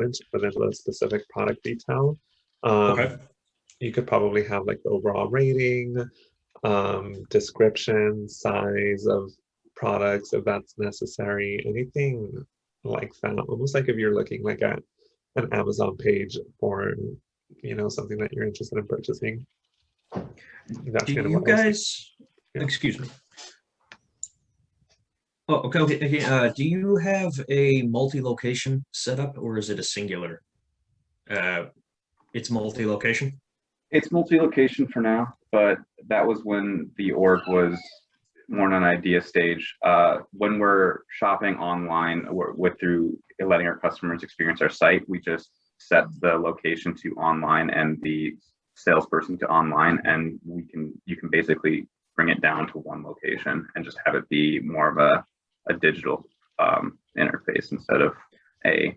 into a specific product detail. Um, Okay. you could probably have like the overall rating, description, size of products if that's necessary, anything like that. Almost like if you're looking like at an Amazon page for, something that you're interested in purchasing. That's Do kind of you what I was thinking. guys, Yeah. excuse me. Oh, okay, okay, okay. Do you have a multi-location setup or is it a singular? Uh, it's multi-location. It's multi-location for now, but that was when the org was more in an idea stage. When we're shopping online, we're through letting our customers experience our site, we just set the location to online and the salesperson to online, and you can basically bring it down to one location and just have it be more of a digital interface instead of a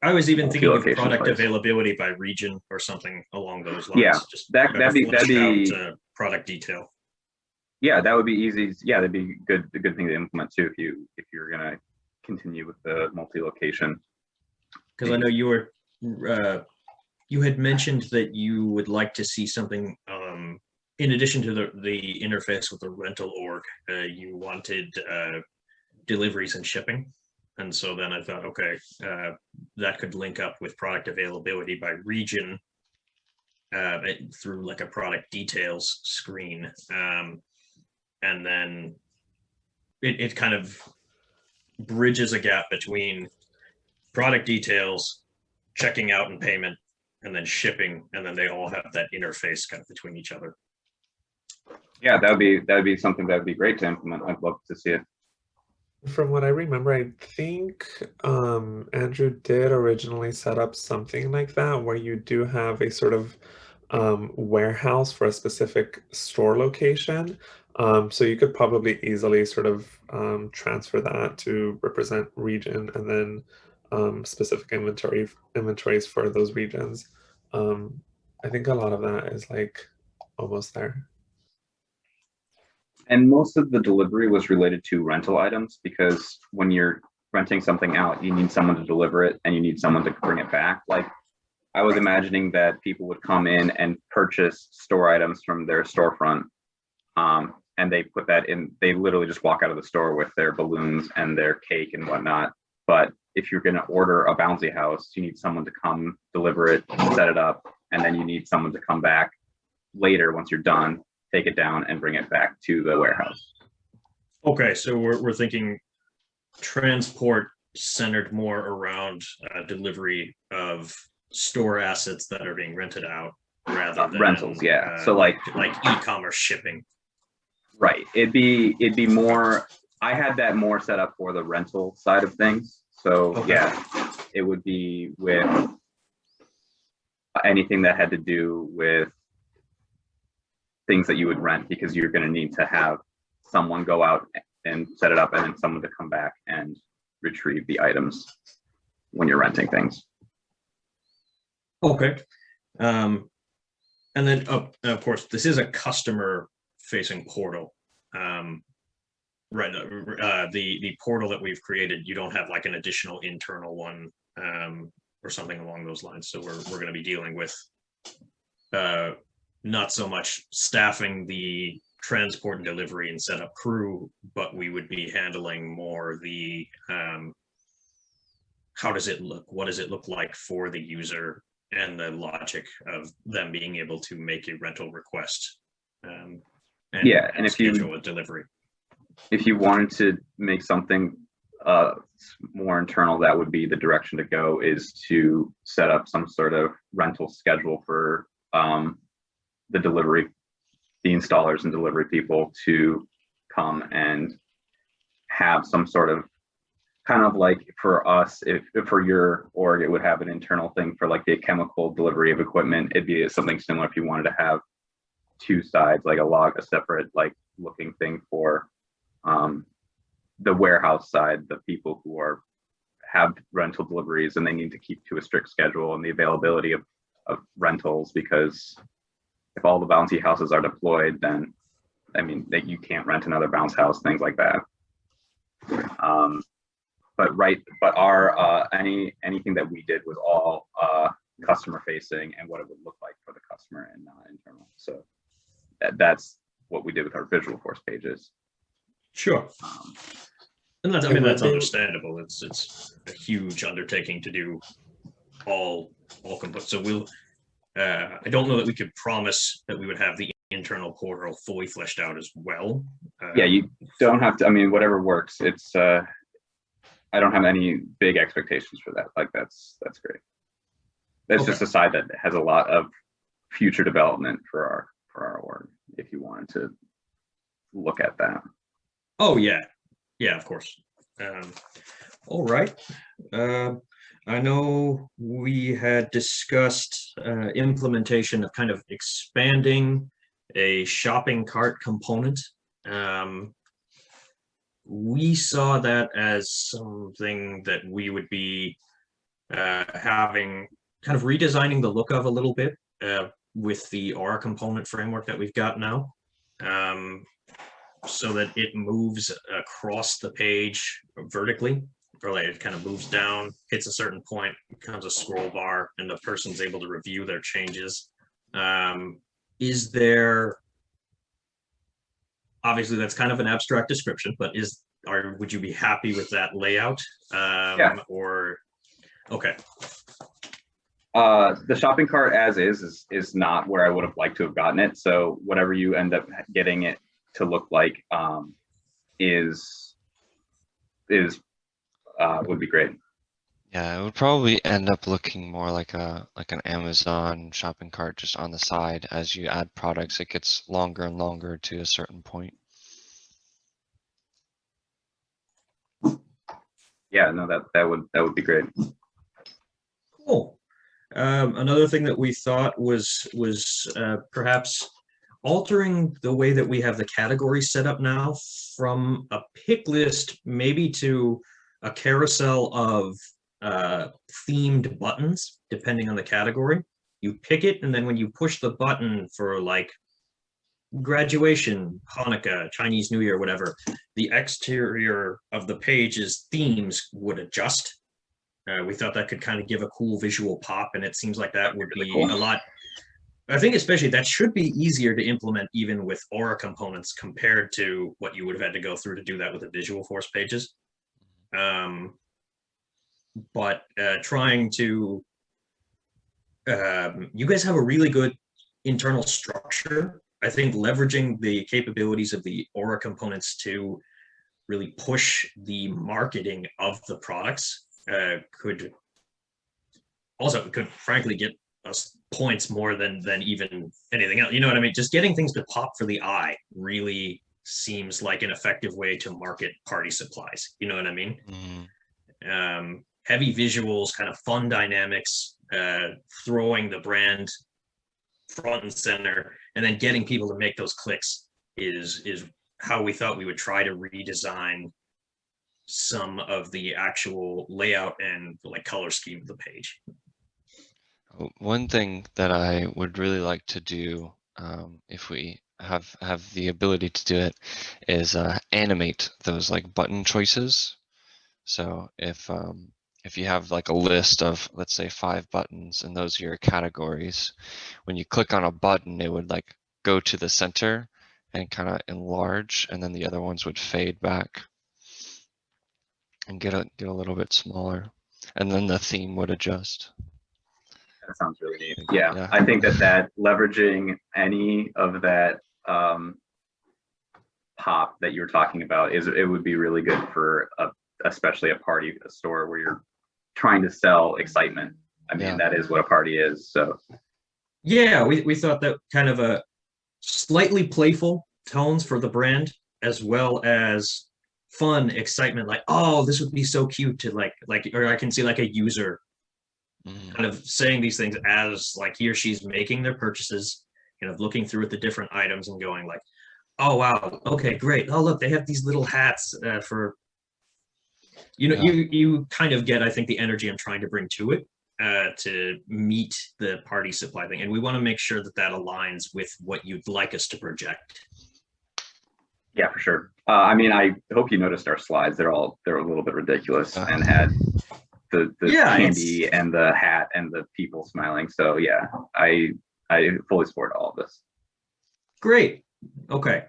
I was even thinking of multi-location product place. availability by region or something along those lines. Yeah, Just that'd flesh be out product detail. yeah, that would be easy. Yeah, that'd be a good thing to implement too if you're gonna continue with the multi-location. Because I know you had mentioned that you would like to see something in addition to the interface with the rental org. You wanted deliveries and shipping. And so then I thought, okay, that could link up with product availability by region through like a product details screen. And then it kind of bridges a gap between product details, checking out and payment, and then shipping, and then they all have that interface kind of between each other. Yeah, that'd be something that would be great to implement. I'd love to see it. From what I remember, I think Andrew did originally set up something like that where you do have a sort of warehouse for a specific store location. So you could probably easily sort of transfer that to represent region and then specific inventories for those regions. I think a lot of that is like almost there. And most of the delivery was related to rental items because when you're renting something out, you need someone to deliver it and you need someone to bring it back. Like I was imagining that people would come in and purchase store items from their storefront, and they put that in. They literally just walk out of the store with their balloons and their cake and whatnot. But if you're going to order a bouncy house, you need someone to come deliver it, set it up, and then you need someone to come back later once you're done, take it down and bring it back to the warehouse. Okay, so we're thinking transport centered more around delivery of store assets that are being rented out rather than rentals. Yeah, so like e-commerce shipping. Right. It'd be more. I had that more set up for the rental side of things. So okay. Yeah, it would be with anything that had to do with things that you would rent because you're going to need to have someone go out and set it up and then someone to come back and retrieve the items when you're renting things. Okay. And then of course, this is a customer facing portal. Right. The portal that we've created, you don't have like an additional internal one or something along those lines. So we're going to be dealing with not so much staffing the transport and delivery and setup crew, but we would be handling more the how does it look? What does it look like for the user and the logic of them being able to make a rental request and if schedule a delivery. If you wanted to make something more internal, that would be the direction to go, is to set up some sort of rental schedule for the installers and delivery people to come and have some sort of kind of like for us, if for your org, it would have an internal thing for like the chemical delivery of equipment. It'd be something similar if you wanted to have two sides, like a separate like looking thing for the warehouse side, the people who have rental deliveries and they need to keep to a strict schedule and the availability of rentals, because if all the bouncy houses are deployed, then I mean that you can't rent another bounce house, things like that. but our anything that we did was all customer facing and what it would look like for the customer and not internal. So that's what we did with our Visualforce pages. Sure. Um, And that's, I And mean, when that's they- understandable. It's a huge undertaking to do all components. So we'll, I don't know that we could promise that we would have the internal portal fully fleshed out as well. yeah, you don't have to. I mean, whatever works. It's I don't have any big expectations for that. Like that's great. That's Okay. just a side that has a lot of future development for our org. If you wanted to look at that. Oh yeah, yeah, of course. All right. I know we had discussed implementation of kind of expanding a shopping cart component. We saw that as something that we would be having kind of redesigning the look of a little bit with the Aura component framework that we've got now. So that it moves across the page vertically, or like it kind of moves down, hits a certain point, becomes a scroll bar, and the person's able to review their changes. Is there, obviously that's kind of an abstract description, but would you be happy with that layout? Yeah. Or, okay. The shopping cart as is not where I would have liked to have gotten it. So whatever you end up getting it to look like is would be great. Yeah, it would probably end up looking more like an Amazon shopping cart just on the side. As you add products, it gets longer and longer to a certain point. Yeah, no, that would be great. Cool. Another thing that we thought was perhaps altering the way that we have the categories set up now from a pick list maybe to a carousel of themed buttons, depending on the category. You pick it, and then when you push the button for like graduation, Hanukkah, Chinese New Year, whatever, the exterior of the page's themes would adjust. We thought that could kind of give a cool visual pop, and it seems like that would Really be cool. a lot. I think especially that should be easier to implement even with Aura components compared to what you would have had to go through to do that with the Visualforce pages. But trying to, you guys have a really good internal structure. I think leveraging the capabilities of the Aura components to really push the marketing of the products could frankly get us points more than even anything else. You know what I mean? Just getting things to pop for the eye really seems like an effective way to market party supplies. You know what I mean? Mhm. Heavy visuals, kind of fun dynamics, throwing the brand front and center, and then getting people to make those clicks is how we thought we would try to redesign some of the actual layout and like color scheme of the page. One thing that I would really like to do, if we have the ability to do it, is animate those like button choices. So if you have like a list of, let's say, 5 buttons and those are your categories, when you click on a button, it would like go to the center and kind of enlarge, and then the other ones would fade back and get a little bit smaller, and then the theme would adjust. That sounds really neat. Yeah, Yeah. I think that leveraging any of that pop that you were talking about it would be really good for especially a store where you're trying to sell excitement. I mean, Yeah. that is what a party is. So Yeah, we thought that kind of a slightly playful tones for the brand, as well as fun excitement, like, oh, this would be so cute to like, or I can see like a user Mhm. kind of saying these things as like he or she's making their purchases, kind of looking through at the different items and going like, oh wow, okay, great. Oh look, they have these little hats for, you know, Yeah. you kind of get, I think, the energy I'm trying to bring to it to meet the party supply thing, and we want to make sure that that aligns with what you'd like us to project. Yeah, for sure. I mean, I hope you noticed our slides. They're a little bit ridiculous and had the Yeah, candy and the hat and the people smiling. So yeah, I fully support all of this. great. Okay.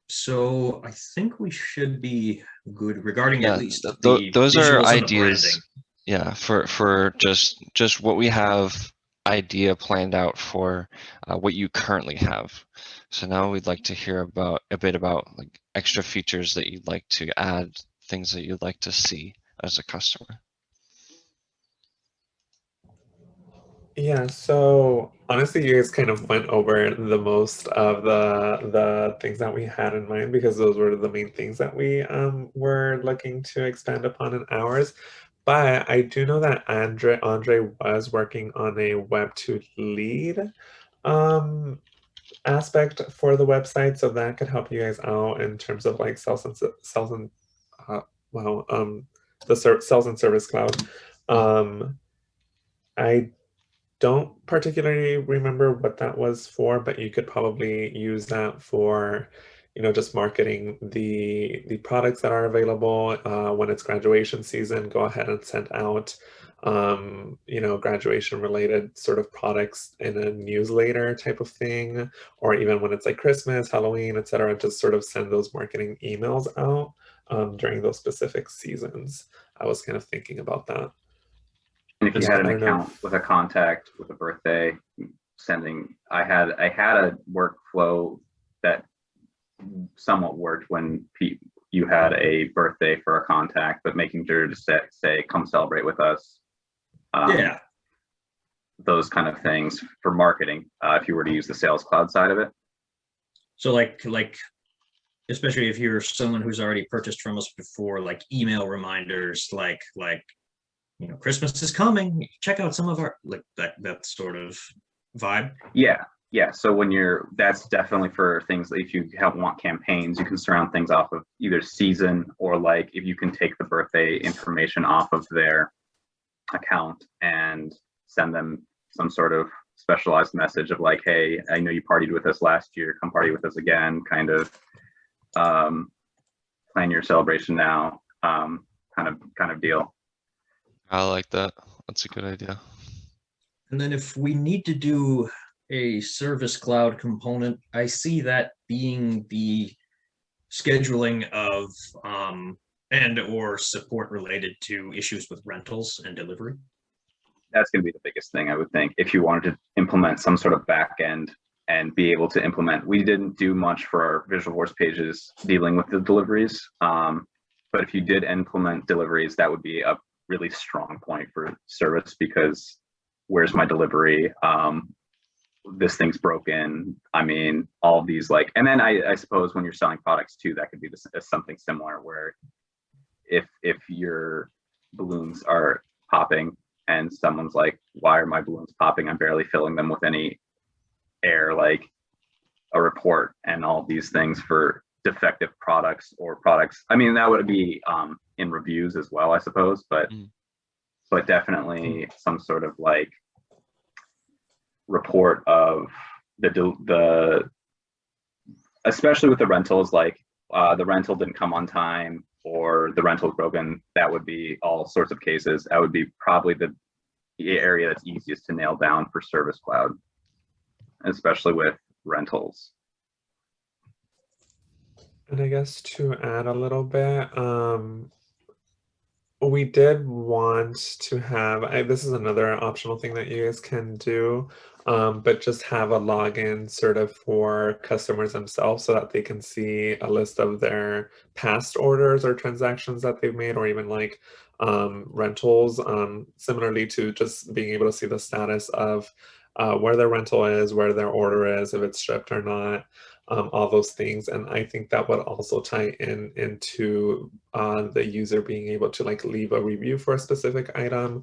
So I think we should be good regarding at Yeah, least the those are visuals and the branding. ideas. Yeah, for just what we have idea planned out for what you currently have. So now we'd like to hear about a bit about like extra features that you'd like to add, things that you'd like to see as a customer. Yeah, so honestly, you guys kind of went over the most of the things that we had in mind because those were the main things that we were looking to expand upon in ours. But I do know that Andre was working on a web to lead um aspect for the website, so that could help you guys out in terms of like sales and uh, well the sales and service cloud. Um, I don't particularly remember what that was for, but you could probably use that for, just marketing the products that are available when it's graduation season. Go ahead and send out, graduation related sort of products in a newsletter type of thing, or even when it's like Christmas, Halloween, etc. Just sort of send those marketing emails out during those specific seasons. I was kind of thinking about that. And if you And had I an don't know account with a contact with a birthday, sending, I had a workflow that somewhat worked when you had a birthday for a contact, but making sure to say come celebrate with us. Yeah. Those kind of things for marketing. If you were to use the Sales Cloud side of it. So like especially if you're someone who's already purchased from us before, like email reminders, like Christmas is coming. Check out some of our like that sort of vibe. Yeah. So that's definitely for things that if you want campaigns, you can surround things off of either season or like if you can take the birthday information off of their account and send them some sort of specialized message of like, hey, I know you partied with us last year, come party with us again, kind of plan your celebration now, kind of deal. I like that. That's a good idea. And then if we need to do a service cloud component, I see that being the scheduling of and or support related to issues with rentals and delivery. That's going to be the biggest thing, I would think, if you wanted to implement some sort of back end and be able to implement. We didn't do much for our Visualforce pages dealing with the deliveries, but if you did implement deliveries, that would be a really strong point for service because where's my delivery? This thing's broken. I mean, all these like, and then I suppose when you're selling products too, that could be something similar where if your balloons are popping and someone's like, why are my balloons popping? I'm barely filling them with any air, like a report and all these things for defective products or products. I mean, that would be in reviews as well, I suppose, but definitely some sort of like report of the especially with the rentals, like the rental didn't come on time or the rental's broken. That would be all sorts of cases. That would be probably the area that's easiest to nail down for Service Cloud, especially with rentals. And I guess to add a little bit, we did want to have, this is another optional thing that you guys can do, but just have a login sort of for customers themselves so that they can see a list of their past orders or transactions that they've made, or even like rentals, similarly to just being able to see the status of where their rental is, where their order is, if it's shipped or not. All those things, and I think that would also tie into the user being able to like leave a review for a specific item,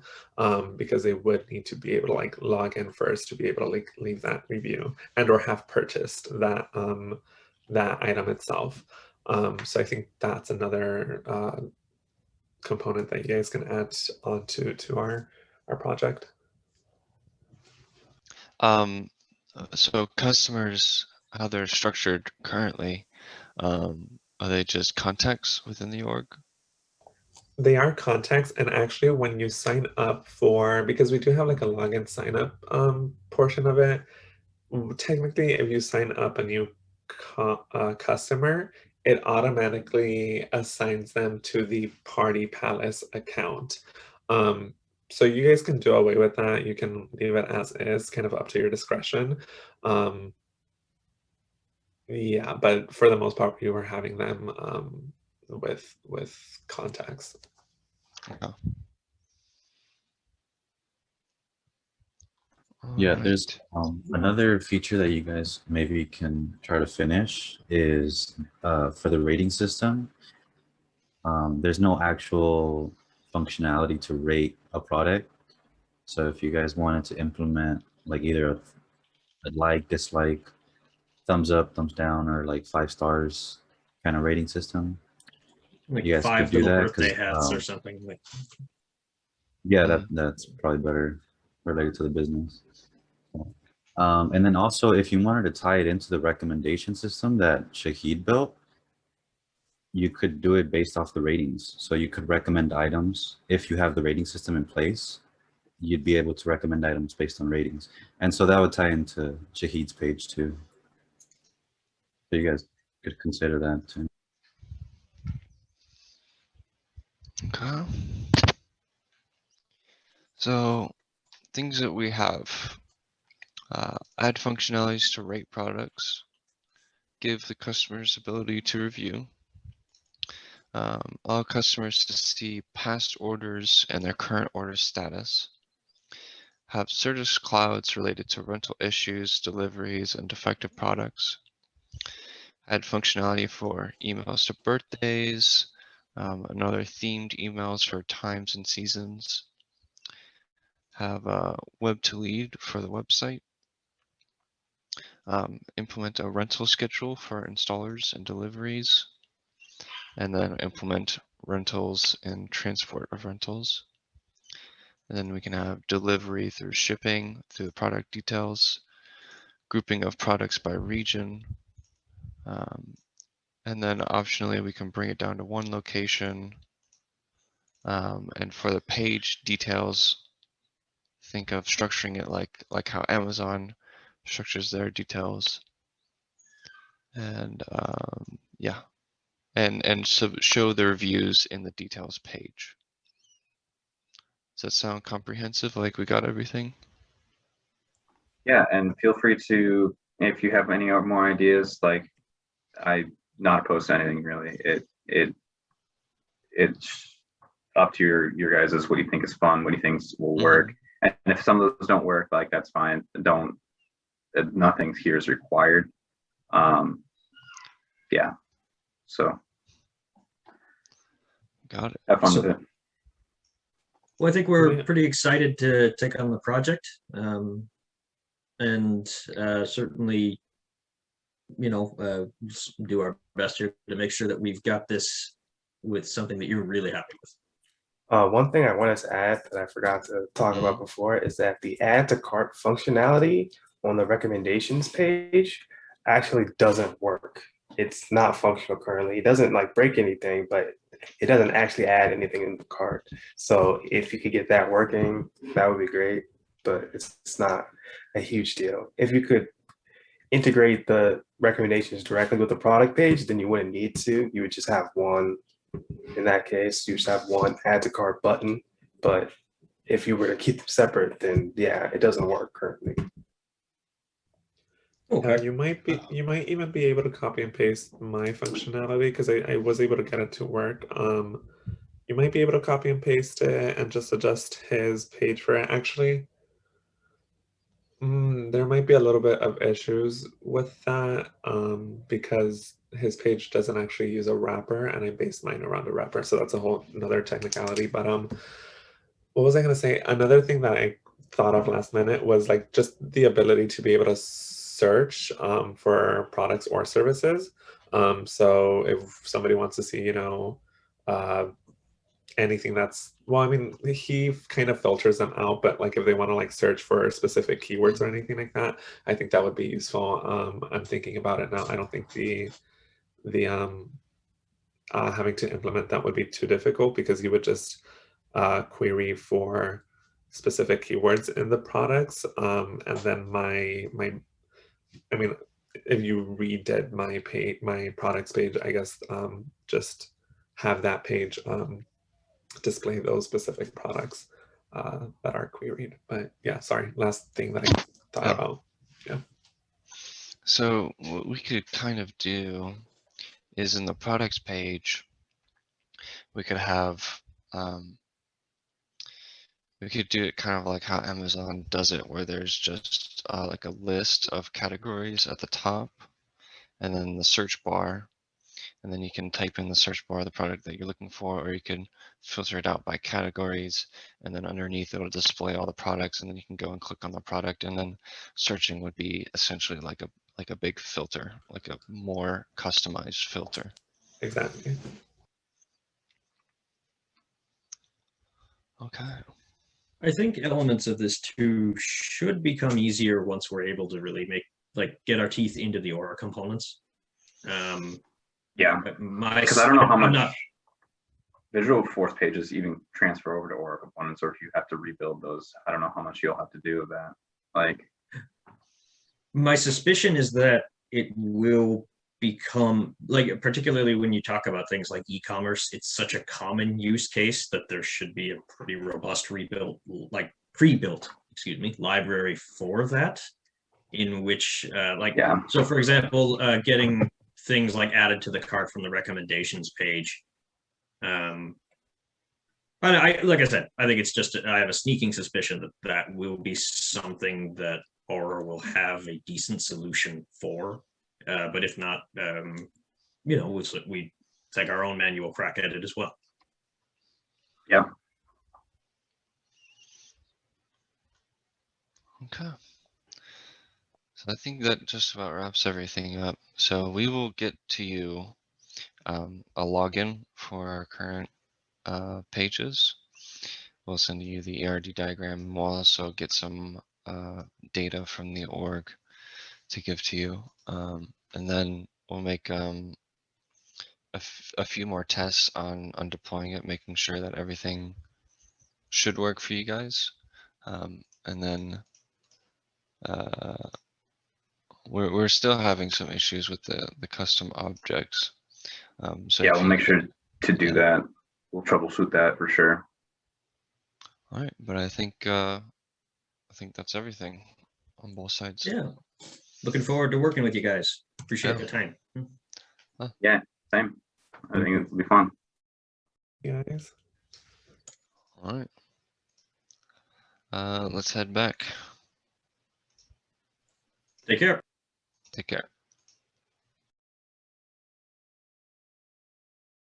because they would need to be able to like log in first to be able to like leave that review and or have purchased that that item itself. So I think that's another component that you guys can add onto our project. So customers, how they're structured currently, Are they just contacts within the org? They are contacts, and actually when you sign up for, because we do have like a login sign up portion of it, technically if you sign up a new customer, it automatically assigns them to the Party Palace account. So you guys can do away with that. You can leave it as is, kind of up to your discretion. Yeah, but for the most part, we were having them with contacts. Okay. Yeah, there's Alright. another feature that you guys maybe can try to finish is for the rating system. There's no actual functionality to rate a product. So if you guys wanted to implement like either a like, dislike, thumbs up, thumbs down, or like 5 stars kind of rating system, Like you guys could 5 do little that birthday because hats or something. Like, yeah, that's probably better related to the business. And then also, if you wanted to tie it into the recommendation system that Shahid built, you could do it based off the ratings. So you could recommend items. If you have the rating system in place, you'd be able to recommend items based on ratings. And so that would tie into Shahid's page too. So you guys could consider that too. Okay. So things that we have, add functionalities to rate products, give the customers ability to review, allow customers to see past orders and their current order status, have service clouds related to rental issues, deliveries, and defective products, add functionality for emails to birthdays, and other themed emails for times and seasons, have a web to lead for the website, implement a rental schedule for installers and deliveries, and then implement rentals and transport of rentals. And then we can have delivery through shipping, through the product details, grouping of products by region, and then optionally we can bring it down to one location. And for the page details, think of structuring it like how Amazon structures their details. And yeah, and so show the reviews in the details page. Does that sound comprehensive? Like we got everything? Yeah, and feel free to, if you have any more ideas, like I'm not opposed to anything really. It's up to your guys' what do you think is fun, what do you think will work. And if some of those don't work, like that's fine. Nothing here is required. Yeah. So Got it. have fun So- with it. well, I think we're Yeah. pretty excited to take on the project, and certainly, just do our best here to make sure that we've got this with something that you're really happy with. One thing I wanted to add that I forgot to talk about before is that the add to cart functionality on the recommendations page actually doesn't work. It's not functional currently. It doesn't like break anything, but it doesn't actually add anything in the cart. So if you could get that working, that would be great, but it's not a huge deal. If you could integrate the recommendations directly with the product page, then you wouldn't need to. You would just have one. In that case, you just have one add to cart button. But if you were to keep them separate, then yeah, it doesn't work currently. Okay. You might even be able to copy and paste my functionality because I was able to get it to work. You might be able to copy and paste it and just adjust his page for it. Actually, there might be a little bit of issues with that because his page doesn't actually use a wrapper, and I based mine around a wrapper, so that's a whole another technicality. But what was I gonna say? Another thing that I thought of last minute was like just the ability to be able to search for products or services. So if somebody wants to see, anything that's, well, I mean, he kind of filters them out, but like if they want to like search for specific keywords or anything like that, I think that would be useful. I'm thinking about it now. I don't think having to implement that would be too difficult, because you would just query for specific keywords in the products, and then I mean, if you redid my products page, I guess just have that page display those specific products that are queried. But yeah, sorry, last thing that I thought about. So what we could kind of do is in the products page, we could have, we could do it kind of like how Amazon does it, where there's just like a list of categories at the top, and then the search bar, and then you can type in the search bar the product that you're looking for, or you can filter it out by categories, and then underneath it'll display all the products, and then you can go and click on the product, and then searching would be essentially like a big filter, like a more customized filter. Exactly. Okay. I think elements of this too should become easier once we're able to really get our teeth into the Aura components. Yeah, My because I don't know how I'm much not- Visualforce pages even transfer over to Aura components, or if you have to rebuild those. I don't know how much you'll have to do of that. Like, my suspicion is that it will become, like, particularly when you talk about things like e-commerce, it's such a common use case that there should be a pretty robust pre-built library for that, in which yeah, so for example, getting things like added to the cart from the recommendations page. Like I said, I think it's just, I have a sneaking suspicion that that will be something that Aura will have a decent solution for. But if not, we take our own manual crack at it as well. yeah. Okay. So I think that just about wraps everything up. So we will get to you a login for our current pages. We'll send you the ERD diagram. We'll also get some data from the org to give to you. And then we'll make a few more tests on deploying it, making sure that everything should work for you guys. And then we're still having some issues with the custom objects. So Yeah, if we'll you- make sure to do yeah. that. We'll troubleshoot that for sure. All right, but I think that's everything on both sides. Yeah, looking forward to working with you guys. Appreciate Yeah. the time. Same. I think it'll be fun. Guys. All right. Let's head back. Take care. Take care.